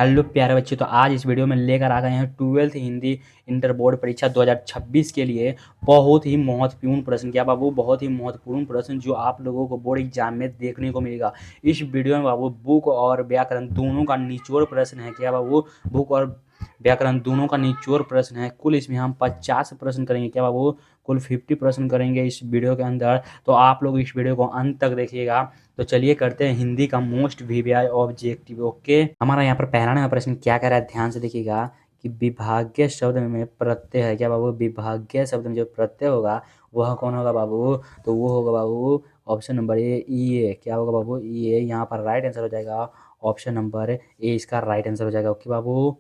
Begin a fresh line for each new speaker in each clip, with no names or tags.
Hello प्यारे बच्चे, तो आज इस वीडियो में लेकर आ गए हैं 12th हिंदी इंटर बोर्ड परीक्षा 2026 के लिए बहुत ही महत्वपूर्ण प्रश्न। क्या बाबू, बहुत ही महत्वपूर्ण प्रश्न जो आप लोगों को बोर्ड एग्जाम में देखने को मिलेगा। इस वीडियो में बाबू बुक और व्याकरण दोनों का निचोड़ प्रश्न है। क्या बाबू, बुक और व्याकरण दोनों का निचोड़ प्रश्न है। कुल इसमें हम 50 प्रश्न करेंगे। क्या बाबू, कुल 50 प्रश्न करेंगे इस वीडियो के अंदर। तो आप लोग इस वीडियो को अंत तक देखिएगा। तो चलिए करते हैं हिंदी का मोस्ट वीवीआई ऑब्जेक्टिव। ओके, हमारा यहाँ पर पहला नंबर प्रश्न क्या कह रहा है, ध्यान से देखिएगा कि विभाज्य शब्द में प्रत्यय है। क्या बाबू, विभाज्य शब्द में जो प्रत्यय होगा वह कौन होगा बाबू, तो वो होगा बाबू ऑप्शन नंबर ए, ई। क्या होगा बाबू, ई। यहाँ पर राइट आंसर हो जाएगा ऑप्शन नंबर ए, इसका राइट आंसर हो जाएगा। ओके बाबू,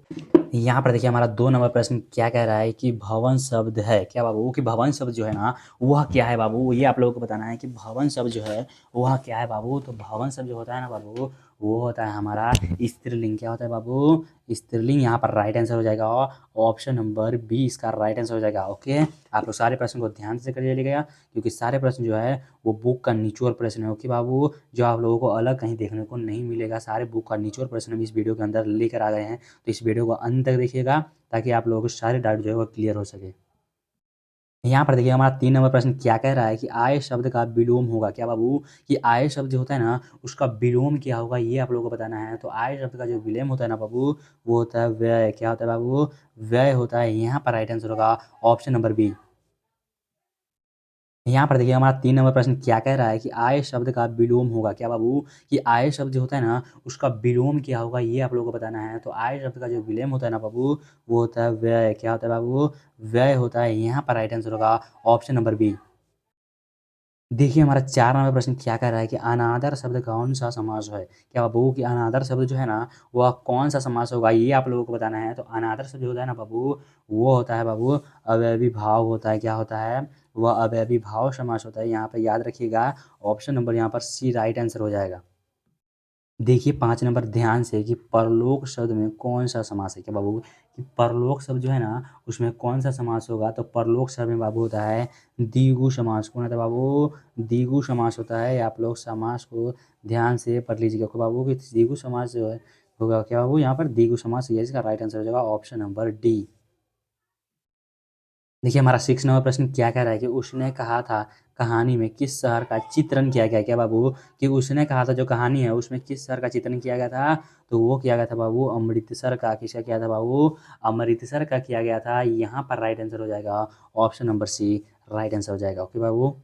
यहाँ पर देखिए हमारा 2 नंबर प्रश्न क्या कह रहा है कि भवन शब्द है। क्या बाबू, कि भवन शब्द जो है ना वह क्या है बाबू, ये आप लोगों को बताना है कि भवन शब्द जो है वह क्या है बाबू। तो भवन शब्द जो होता है ना बाबू, वो होता है हमारा स्त्रीलिंग। क्या होता है बाबू, स्त्रीलिंग। यहाँ पर राइट आंसर हो जाएगा ऑप्शन नंबर बी, इसका राइट आंसर हो जाएगा। ओके, आप लोग सारे प्रश्न को ध्यान से करिएगा क्योंकि सारे प्रश्न जो है वो बुक का निचोड़ प्रश्न है। ओके बाबू, जो आप लोगों को अलग कहीं देखने को नहीं मिलेगा, सारे बुक का निचोड़ प्रश्न हम इस वीडियो के अंदर लेकर आ गए हैं। तो इस वीडियो को अंत तक देखिएगा ताकि आप लोगों को सारे डाउट जो है वो क्लियर हो सके। यहाँ पर देखिए हमारा 3 नंबर प्रश्न क्या कह रहा है कि आय शब्द का विलोम होगा। क्या बाबू, कि आय शब्द जो होता है ना उसका विलोम क्या होगा, ये आप लोगों को बताना है। तो आय शब्द का जो विलोम होता है ना बाबू, वो होता है व्यय। क्या होता है बाबू, व्यय होता है। यहाँ पर राइट आंसर होगा ऑप्शन नंबर बी। यहाँ पर देखिए हमारा 3 नंबर प्रश्न क्या कह रहा है कि आय शब्द का विलोम होगा। क्या बाबू, कि आय शब्द जो होता है ना उसका विलोम क्या होगा, ये आप लोगों को बताना है। तो आय शब्द का जो विलोम होता है ना बाबू, वो होता है व्यय। क्या होता है बाबू, व्यय होता है। यहाँ पर राइट आंसर होगा ऑप्शन नंबर बी। देखिए हमारा 4 नंबर प्रश्न क्या कह रहा है कि अनादर शब्द कौन सा समास है। क्या बाबू, कि अनादर शब्द जो है ना वह कौन सा समास होगा, ये आप लोगों को बताना है। तो अनादर शब्द जो होता है ना बाबू, वो होता है बाबू अवयवी भाव होता है। क्या होता है, वह अवयवी भाव समास होता है। यहाँ पर याद रखिएगा ऑप्शन नंबर यहाँ पर सी राइट आंसर हो जाएगा। देखिए 5 नंबर ध्यान से कि परलोक शब्द में कौन सा समास है। क्या बाबू, कि परलोक शब्द जो है ना उसमें कौन सा समास होगा, तो परलोक शब्द में बाबू होता है द्विगु समास। कौन होता है बाबू, द्विगु समास होता है। आप लोग समास को ध्यान से पढ़ लीजिएगा कि बाबू कि द्विगु समास जो है होगा। क्या बाबू, यहाँ पर द्विगु समास, ये इसका राइट आंसर हो जाएगा ऑप्शन नंबर डी। देखिए हमारा 6 नंबर प्रश्न क्या कह रहा है कि उसने कहा था कहानी में किस शहर का चित्रण किया गया। क्या बाबू, कि उसने कहा था जो कहानी है उसमें किस शहर का चित्रण किया गया था, तो वो किया गया था बाबू अमृतसर का। किसका किया था बाबू, अमृतसर का किया गया था। यहाँ पर राइट आंसर हो जाएगा option number c, right answer हो जाएगा। ओके बाबू,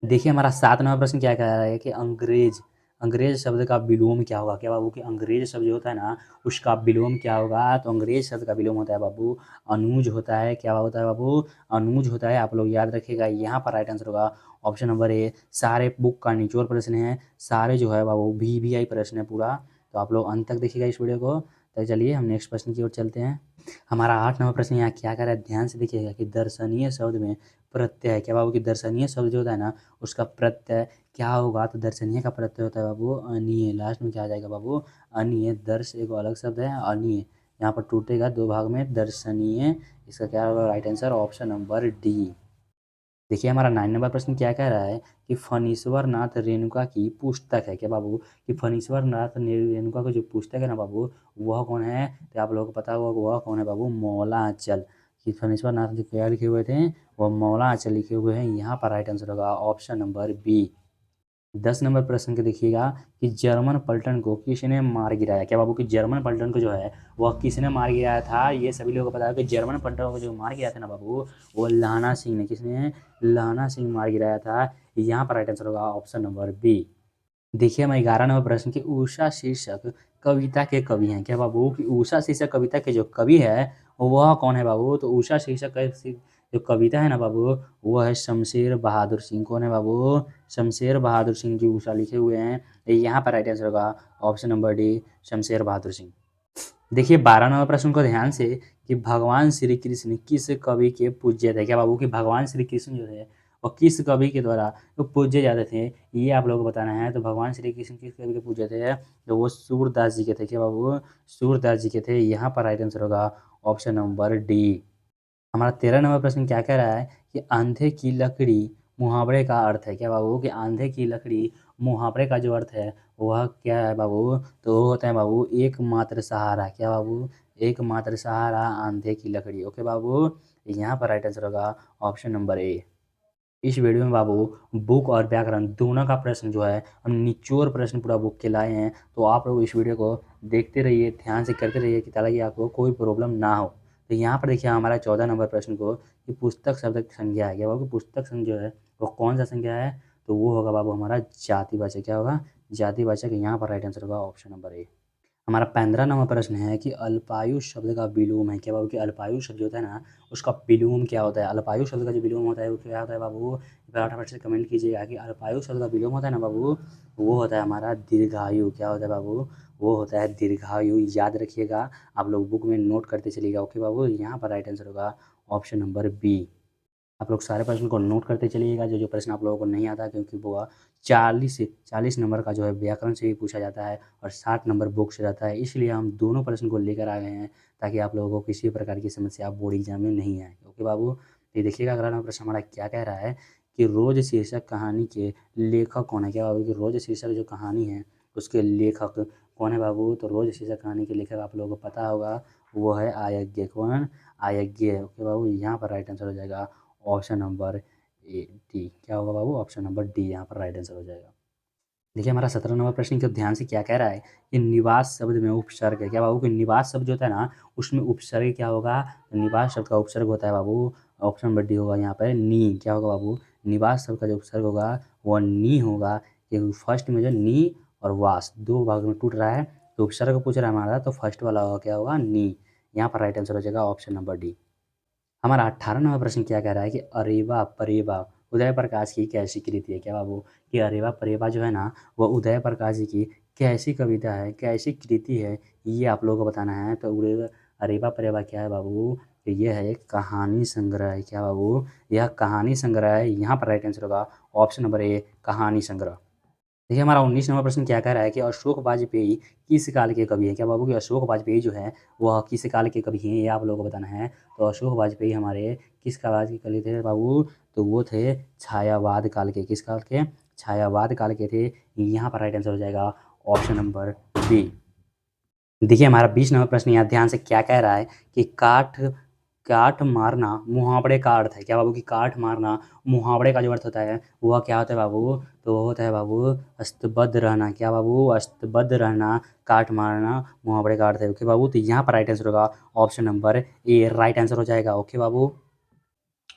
देखिए हमारा 7 नंबर प्रश्न क्या कह रहा है कि अंग्रेज, अंग्रेज शब्द का विलोम क्या होगा। क्या बाबू, कि अंग्रेज शब्द जो होता है ना उसका विलोम क्या होगा, तो अंग्रेज शब्द का विलोम होता है बाबू अनुज होता है। क्या होता है बाबू, अनुज होता है। आप लोग याद रखिएगा, यहाँ पर राइट आंसर होगा ऑप्शन नंबर ए। सारे बुक का निचोड़ प्रश्न है, सारे जो है बाबू वीवीआई प्रश्न है पूरा। तो आप लोग अंत तक देखिएगा इस वीडियो को। तो चलिए हम नेक्स्ट प्रश्न की ओर चलते हैं। हमारा 8 नंबर प्रश्न यहाँ क्या कर रहा है, ध्यान से देखिएगा कि दर्शनीय शब्द में प्रत्यय है। क्या बाबू, कि दर्शनीय शब्द जो होता है ना उसका प्रत्यय क्या होगा, तो दर्शनीय का प्रत्यय होता है बाबू अनीय। लास्ट में क्या आ जाएगा बाबू, अनीय। दर्श एक अलग शब्द है, अनीय यहाँ पर टूटेगा 2 भाग में, दर्शनीय। इसका क्या होगा right answer option number D. देखिए हमारा 9 नंबर प्रश्न क्या कह रहा है कि फणीश्वर नाथ रेणुका की पुस्तक है। क्या बाबू, कि फणीश्वर नाथ रेणुका की जो पुस्तक है ना बाबू वह कौन है, तो आप लोगों को पता होगा वह कौन है बाबू, मौलांचल। कि फणीश्वर नाथ जो क्या लिखे हुए थे वह मौलांचल लिखे हुए हैं। यहाँ पर राइट आंसर होगा ऑप्शन नंबर बी। 10 नंबर प्रश्न के देखिएगा कि जर्मन पलटन को किसने मार गिराया। क्या बाबू, कि जर्मन पलटन को जो है वह किसने मार गिराया था, ये सभी लोगों को पता है कि जर्मन पलटन को जो मार गिराया था ना बाबू वो लाना सिंह ने। किसने, लाना सिंह मार गिराया था। यहाँ पर राइट आंसर होगा ऑप्शन नंबर बी। देखिए हमारे 11 नंबर प्रश्न की उषा शीर्षक कविता के कवि हैं। क्या बाबू, कि उषा शीर्षक कविता के जो कवि है वह कौन है बाबू, तो उषा शीर्षक जो कविता है ना बाबू वो है शमशेर बहादुर सिंह। कौन है बाबू, शमशेर बहादुर सिंह की उषा लिखे हुए हैं। यहाँ पर राइट आंसर होगा option number D, Shamsher Bahadur Singh. देखिए 12 नंबर प्रश्न को ध्यान से कि भगवान श्री कृष्ण किस कवि के पूज्य थे। क्या बाबू, कि भगवान श्री कृष्ण जो थे वो किस कवि के द्वारा तो पूज्य जाते थे, ये आप लोगों को बताना है। तो भगवान श्री कृष्ण किस कवि के पूज्य थे, तो वो सूरदास जी के थे। क्या बाबू, सूरदास जी के थे। यहाँ पर राइट आंसर होगा ऑप्शन नंबर डी। हमारा 13 नंबर प्रश्न क्या कह रहा है कि आंधे की लकड़ी मुहावरे का अर्थ है। क्या बाबू, कि आंधे की लकड़ी मुहावरे का जो अर्थ है वह क्या है बाबू, तो वो होता है बाबू एकमात्र सहारा। क्या बाबू, एकमात्र सहारा आंधे की लकड़ी। ओके बाबू, यहाँ पर राइट आंसर होगा ऑप्शन नंबर ए। इस वीडियो में बाबू बुक और व्याकरण दोनों का प्रश्न जो है हम निचोड़ प्रश्न पूरा बुक के लाए हैं, तो आप लोग इस वीडियो को देखते रहिए, ध्यान से करते रहिए कि ताकि आपको कोई प्रॉब्लम ना हो। तो यहाँ पर देखिए हमारा 14 नंबर प्रश्न को कि पुस्तक शब्द की संज्ञा है। क्या बाबू, पुस्तक शब्द जो है वो कौन सा संज्ञा है, तो वो होगा बाबू हमारा जातिवाचक। क्या होगा, जातिवाचक। यहाँ पर राइट आंसर होगा ऑप्शन नंबर ए। हमारा 15 नंबर प्रश्न है कि अल्पायु शब्द का विलोम है। क्या बाबू, कि अल्पायु शब्द जो होता है ना उसका विलोम क्या होता है। अल्पायु शब्द का जो विलोम होता है वो क्या होता है बाबू, फटाफट से कमेंट कीजिएगा कि अल्पायु शब्द का विलोम होता है ना बाबू, वो होता है हमारा दीर्घायु। क्या होता है बाबू, वो होता है दीर्घायु। याद रखिएगा, आप लोग बुक में नोट करते चलिएगा। ओके बाबू, यहाँ पर राइट आंसर होगा ऑप्शन नंबर बी। आप लोग सारे प्रश्न को नोट करते चलिएगा, जो जो प्रश्न आप लोगों को नहीं आता, क्योंकि वो 40 नंबर का जो है व्याकरण से भी पूछा जाता है और 60 नंबर बुक से रहता है। इसलिए हम दोनों प्रश्न को लेकर आ गए हैं ताकि आप लोगों को किसी प्रकार की समस्या बोर्ड एग्जाम में नहीं आए। ओके बाबू, तो ये देखिएगा अगला नंबर प्रश्न हमारा क्या कह रहा है कि रोज शीर्षक कहानी के लेखक कौन है। क्या बाबू, कि रोज शीर्षक जो कहानी है उसके लेखक कौन है बाबू, तो रोज शीर्षक कहानी के लेखक आप लोगों को पता होगा, वो है अयज्ञ। कौन, अयज्ञ। ओके बाबू, यहाँ पर राइट आंसर हो जाएगा ऑप्शन नंबर ए डी। क्या होगा बाबू, ऑप्शन नंबर डी यहाँ पर राइट आंसर हो जाएगा। देखिए हमारा 17 नंबर प्रश्न को ध्यान से क्या कह रहा है कि निवास शब्द में उपसर्ग है। क्या बाबू, कि निवास शब्द जो होता है ना उसमें उपसर्ग क्या होगा, तो निवास शब्द का उपसर्ग होता है बाबू, ऑप्शन नंबर डी होगा यहाँ पर नी। क्या होगा बाबू, निवास शब्द का जो उपसर्ग होगा वह नी होगा, क्योंकि फर्स्ट में जो नी और वास दो भाग में टूट रहा है, तो उपसर्ग पूछ रहा है हमारा, तो फर्स्ट वाला होगा क्या होगा, नी। यहाँ पर राइट आंसर हो जाएगा ऑप्शन नंबर डी। हमारा 18 नंबर प्रश्न क्या कह रहा है कि अरेवा परेवा उदय प्रकाश की कैसी कृति है। क्या बाबू, कि अरेवा परेवा जो है ना वो उदय प्रकाश जी की कैसी कविता है, कैसी कृति है, ये आप लोगों को बताना है। तो अरेवा परेवा क्या है बाबू, तो ये है एक कहानी संग्रह है। क्या बाबू, यह कहानी संग्रह है। यहाँ पर राइट आंसर होगा ऑप्शन नंबर ए, कहानी संग्रह। देखिए हमारा 19 नंबर प्रश्न क्या कह रहा है कि अशोक वाजपेयी किस काल के कवि हैं। क्या बाबू, कि अशोक वाजपेयी जो है वह किस काल के कवि हैं, ये आप लोगों को बताना है। तो अशोक वाजपेयी हमारे किस काल के कवि थे बाबू, तो वो थे छायावाद काल के। किस काल के, छायावाद काल के थे। यहाँ पर राइट आंसर हो जाएगा ऑप्शन नंबर बी। देखिए हमारा 20 नंबर प्रश्न यहाँ ध्यान से क्या कह रहा है कि काठ काठ मारना मुहावरे का अर्थ है। क्या बाबू, कि काठ मारना मुहावरे का जो अर्थ होता है वह क्या होता है बाबू, तो वो होता है बाबू अस्तबद्ध रहना। क्या बाबू, अस्तबद्ध रहना, काठ मारना मुहावरे का अर्थ है। ओके बाबू, तो यहाँ पर राइट आंसर होगा option number A, right answer हो जाएगा। ओके बाबू,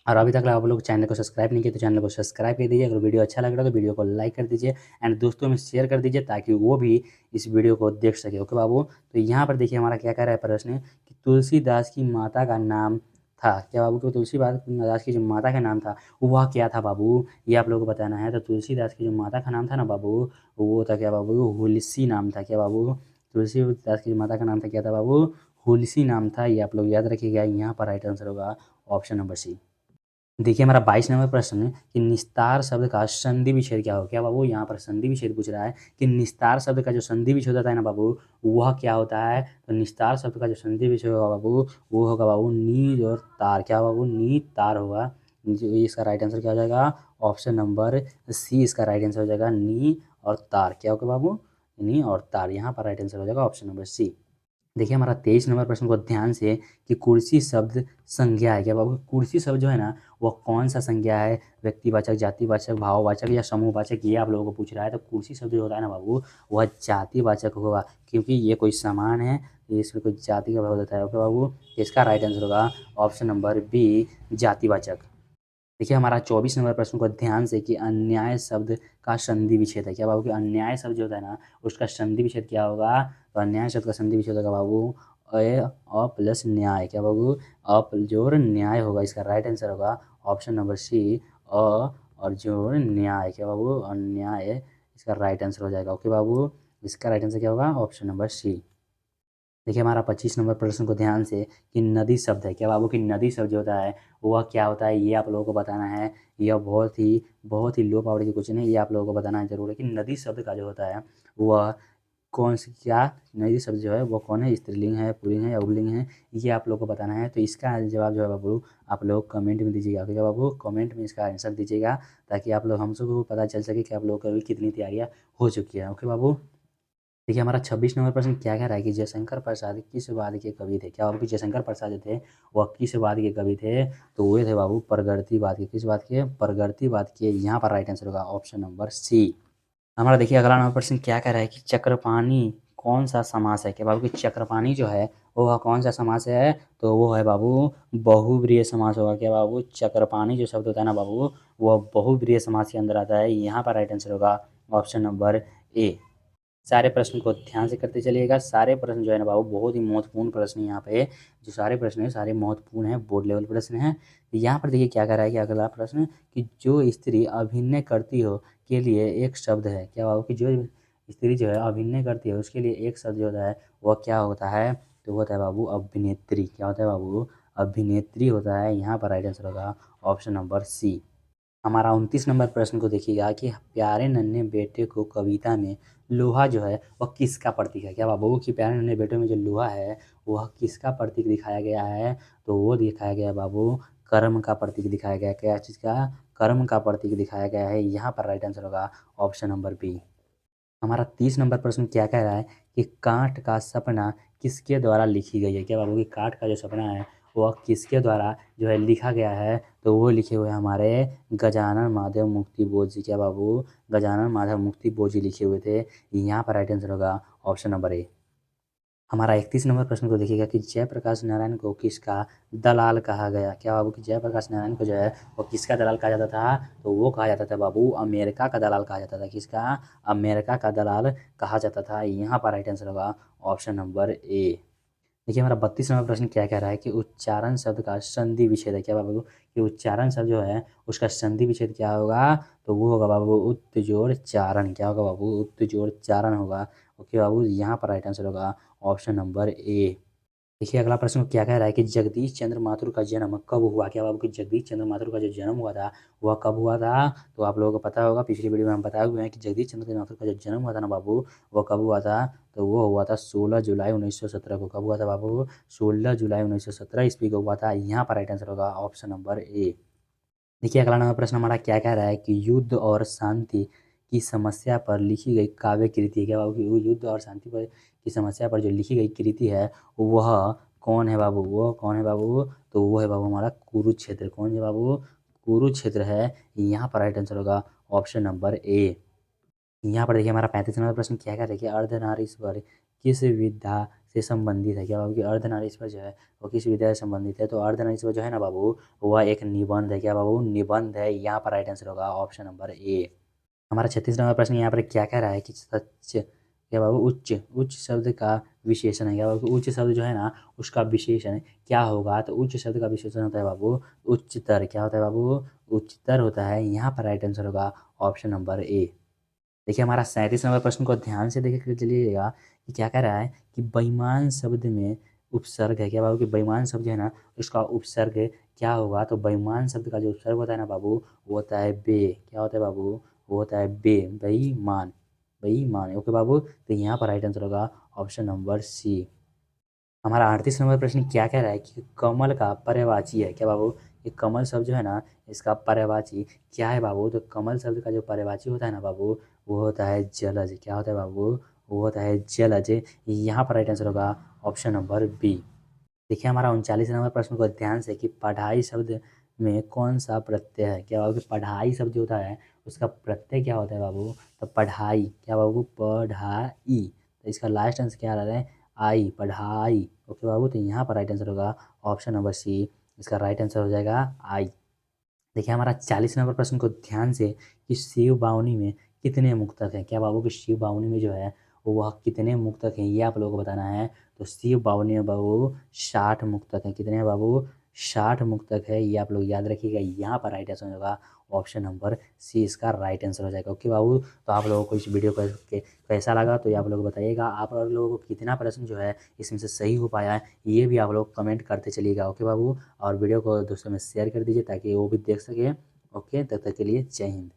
और अभी तक आप लोग चैनल को सब्सक्राइब नहीं किए तो चैनल को सब्सक्राइब कर दीजिए। अगर वीडियो अच्छा लग रहा है तो वीडियो को लाइक कर दीजिए एंड दोस्तों में शेयर कर दीजिए ताकि वो भी इस वीडियो को देख सके। ओके बाबू, तो यहाँ पर देखिए हमारा क्या कह रहा है प्रश्न कि तुलसीदास की माता का नाम था। क्या बाबू, कि तुलसीदास की जो माता का नाम था वह क्या था बाबू, ये आप लोगों को बताना है। तो तुलसीदास की जो माता का नाम था ना बाबू, वो था क्या बाबू, हुलसी नाम था। क्या बाबू, तुलसीदास की माता का नाम था क्या था बाबू, हुलसी नाम था। ये आप लोग याद रखिएगा। यहाँ पर राइट आंसर होगा ऑप्शन नंबर सी। देखिए हमारा 22 नंबर प्रश्न है कि निस्तार शब्द का संधि विच्छेद क्या हो। क्या बाबू, यहाँ पर संधि विच्छेद पूछ रहा है कि निस्तार शब्द का जो संधि विच्छेद होता है ना बाबू वह क्या होता है। तो निस्तार शब्द का जो संधि विच्छेद होगा बाबू वो होगा बाबू नीज और तार। क्या बाबू, नी तार होगा। इसका राइट आंसर क्या हो जाएगा, ऑप्शन नंबर सी इसका राइट आंसर हो जाएगा, नी और तार। क्या होगा बाबू, नी और तार। यहाँ पर राइट आंसर हो जाएगा ऑप्शन नंबर सी। देखिए हमारा 23 नंबर प्रश्न को ध्यान से कि कुर्सी शब्द संज्ञा है। क्या बाबू, कुर्सी शब्द जो है ना वो कौन सा संज्ञा है, व्यक्तिवाचक, जातिवाचक, भाववाचक या समूहवाचक, ये आप लोगों को पूछ रहा है। तो कुर्सी शब्द जो होता है ना बाबू वह जातिवाचक होगा, क्योंकि ये कोई सामान है, इसमें कोई जाति का भाव होता है। ओके बाबू, इसका राइट आंसर होगा ऑप्शन नंबर बी, जातिवाचक। देखिए हमारा 24 नंबर प्रश्न को ध्यान से कि अन्याय शब्द का संधि विच्छेद है। क्या बाबू, कि अन्याय शब्द जो होता है ना उसका संधि विच्छेद क्या होगा, तो अन्याय शब्द का संधि विच्छेद होगा बाबू अ प्लस न्याय। क्या बाबू, जोड़ न्याय होगा। इसका राइट आंसर होगा ऑप्शन नंबर सी, और जोड़ न्याय। क्या बाबू, अन्याय इसका राइट आंसर हो जाएगा। ओके बाबू, इसका राइट आंसर क्या होगा, ऑप्शन नंबर सी। देखिए हमारा 25 नंबर प्रश्न को ध्यान से कि नदी शब्द है। क्या बाबू, कि नदी शब्द जो होता है वह क्या होता है, ये आप लोगों को बताना है। यह बहुत ही लो पावर की क्वेश्चन है, ये आप लोगों को बताना जरूर है कि नदी शब्द का जो होता है वह कौन सी क्या नई शब्द जो है वो कौन है, स्त्रीलिंग है, पुल्लिंग है या उल्लिंग है, ये आप लोग को बताना है। तो इसका जवाब जो है बाबू आप लोग कमेंट में दीजिएगा। ओके बाबू, कमेंट में इसका आंसर दीजिएगा ताकि आप लोग हम सबको पता चल सके कि आप लोगों की अभी कितनी तैयारियाँ हो चुकी है। ओके बाबू, देखिए हमारा 26 नंबर प्रश्न क्या कह रहा है कि जयशंकर प्रसाद किस वाद के कवि थे। क्या बाबू कि जयशंकर प्रसाद जो थे वह किस वाद के कवि थे, तो वो थे बाबू प्रगतिवाद के। किस बात के, प्रगतिवाद के। यहाँ पर राइट आंसर होगा ऑप्शन नंबर सी। हमारा देखिए अगला नंबर प्रश्न क्या कह रहा है कि चक्रपाणी कौन सा समास है। क्या बाबू कि चक्रपाणी जो है वो कौन सा समास है, तो वो है बाबू बहुब्रीहि समास होगा। क्या बाबू, चक्रपाणी जो शब्द होता है ना बाबू वह बहुब्रीहि समास के अंदर आता है। यहाँ पर राइट आंसर होगा ऑप्शन नंबर ए। सारे प्रश्न को ध्यान से करते चलिएगा। सारे प्रश्न जो है ना बाबू बहुत ही महत्वपूर्ण प्रश्न है। यहाँ पे जो सारे प्रश्न है सारे महत्वपूर्ण है, बोर्ड लेवल प्रश्न है। यहाँ पर देखिए क्या कह रहा है कि अगला प्रश्न कि जो स्त्री अभिनय करती हो के लिए एक शब्द है। क्या बाबू कि जो स्त्री जो है अभिनय करती है उसके लिए एक शब्द जो होता है वह क्या होता है, तो वो होता है बाबू अभिनेत्री। क्या होता है बाबू, अभिनेत्री होता है। यहाँ पर राइट आंसर होगा ऑप्शन नंबर सी। हमारा 29 नंबर प्रश्न को देखिएगा कि प्यारे नन्हे बेटे को कविता में लोहा जो है वह किसका प्रतीक है। क्या बाबू कि प्यारे नन्हे बेटे में जो लोहा है वह किसका प्रतीक दिखाया गया है, तो वो दिखाया गया बाबू कर्म का प्रतीक दिखाया गया। क्या चीज़ का, कर्म का प्रतीक दिखाया गया है। यहाँ पर राइट आंसर होगा ऑप्शन नंबर बी। हमारा 30 नंबर प्रश्न क्या कह रहा है कि काठ का सपना किसके द्वारा लिखी गई है। क्या बाबू कि काठ का जो सपना है वह किसके द्वारा जो है लिखा गया है, तो वो लिखे हुए हमारे गजानन माधव मुक्ति बोध जी। क्या बाबू, गजानन माधव मुक्ति बोध जी लिखे हुए थे। यहाँ पर राइट आंसर होगा ऑप्शन नंबर ए। हमारा 31 नंबर प्रश्न को देखिएगा कि जयप्रकाश नारायण को किसका दलाल कहा गया। क्या बाबू कि जयप्रकाश नारायण को जो है वो किसका दलाल कहा जाता था, तो वो कहा जाता था बाबू अमेरिका का दलाल कहा जाता था। किसका, अमेरिका का दलाल कहा जाता था। यहाँ पर राइट आंसर होगा ऑप्शन नंबर ए। देखिए हमारा 32 नंबर प्रश्न क्या कह रहा है कि उच्चारण शब्द का संधि विच्छेद है। क्या बाबू कि उच्चारण शब्द जो है उसका संधि विच्छेद क्या होगा, तो वो होगा बाबू उत्तजोड़ चारण। क्या होगा बाबू, उत्तजोड़ चारण होगा। ओके बाबू, यहाँ पर राइट आंसर होगा ऑप्शन नंबर ए। देखिए अगला प्रश्न क्या कह रहा है कि जगदीश चंद्र माथुर का जन्म कब हुआ। क्या बाबू कि जगदीश चंद्र माथुर का जो जन्म हुआ था वह कब हुआ था, तो आप लोगों को पता होगा पिछली वीडियो में हम बताए हुए हैं कि जगदीश चंद्र माथुर का जो जन्म हुआ था ना बाबू वो कब हुआ था, तो वो हुआ था 16 जुलाई 1917 को। कब हुआ था बाबू, 16 जुलाई 1917 ईस्वी को हुआ था। यहाँ पर राइट आंसर होगा ऑप्शन नंबर ए। देखिए अगला नंबर प्रश्न हमारा क्या कह रहा है कि युद्ध और शांति की समस्या पर लिखी गई काव्य कृति। क्या बाबू कि वो युद्ध और शांति पर की समस्या पर जो लिखी गई कृति है वह कौन है बाबू, वो कौन है बाबू, तो वो है बाबू हमारा कुरुक्षेत्र। कौन है बाबू, कुरुक्षेत्र है। यहाँ पर राइट आंसर होगा ऑप्शन नंबर ए। यहाँ पर देखिए हमारा 35 नंबर प्रश्न क्या कह रहा है कि अर्धनारीश्वर किस विधा से संबंधित है। क्या बाबू कि अर्धनारीश्वर जो है वो किस विधा से संबंधित है, तो अर्धनारीश्वर जो है ना बाबू वह एक निबंध है। क्या बाबू, निबंध है। यहाँ पर राइट आंसर होगा ऑप्शन नंबर ए। हमारा 36 नंबर प्रश्न यहाँ पर क्या कह रहा है कि सच, क्या बाबू उच्च, उच्च शब्द का विशेषण है। क्या बाबू, उच्च शब्द जो है ना उसका विशेषण क्या होगा, तो उच्च शब्द का विशेषण होता है बाबू उच्चतर। क्या होता है बाबू, उच्चतर होता है। यहाँ पर राइट आंसर होगा ऑप्शन नंबर ए। देखिए हमारा 37 नंबर प्रश्न को ध्यान से देख कर चलिएगा कि क्या कह रहा है कि बेईमान शब्द में उपसर्ग है। क्या बाबू कि बेईमान शब्द जो है ना उसका उपसर्ग क्या होगा, तो बेईमान शब्द का जो उपसर्ग होता है ना बाबू वो होता है बे। क्या होता है बाबू, वो होता है बे, बेईमान, बेईमान। ओके बाबू, तो यहाँ पर राइट आंसर होगा ऑप्शन नंबर सी। हमारा 38 नंबर प्रश्न क्या कह रहा है कि कमल का पर्यायवाची है। क्या बाबू, ये कमल शब्द जो है ना इसका पर्यायवाची क्या है बाबू, तो कमल शब्द का जो पर्यायवाची होता है ना बाबू वो होता है जलज। क्या होता है बाबू, वो होता है जलज। यहाँ पर राइट आंसर होगा ऑप्शन नंबर बी। देखिए हमारा 39 नंबर प्रश्न को ध्यान से कि पढ़ाई शब्द में कौन सा प्रत्यय है। क्या बाबू कि पढ़ाई शब्द जो होता है उसका प्रत्यय क्या होता है बाबू, तो पढ़ाई। क्या बाबू, पढ़ाई। तो इसका लास्ट आंसर क्या आ रहा है, आई, पढ़ाई। ओके बाबू, तो यहाँ पर राइट आंसर होगा ऑप्शन नंबर सी। इसका राइट आंसर हो जाएगा आई। देखिए हमारा 40 नंबर प्रश्न को ध्यान से कि शिव बावनी में कितने मुक्तक हैं। क्या बाबू कि शिव बावनी में जो है वह कितने मुक्तक हैं ये आप लोगों को बताना है। तो शिव बावनी में बाबू 60 मुक्तक हैं। कितने हैं बाबू, 60 मुक्तक है। ये आप लोग याद रखिएगा। यहाँ पर राइट आंसर होगा ऑप्शन नंबर सी, इसका राइट आंसर हो जाएगा। ओके बाबू, तो आप लोगों को इस वीडियो को कैसा लगा तो ये आप लोग बताइएगा। आप लोगों को कितना प्रश्न जो है इसमें से सही हो पाया है ये भी आप लोग कमेंट करते चलिएगा। ओके बाबू, और वीडियो को दोस्तों में शेयर कर दीजिए ताकि वो भी देख सके। ओके, तब तक के लिए जय हिंद।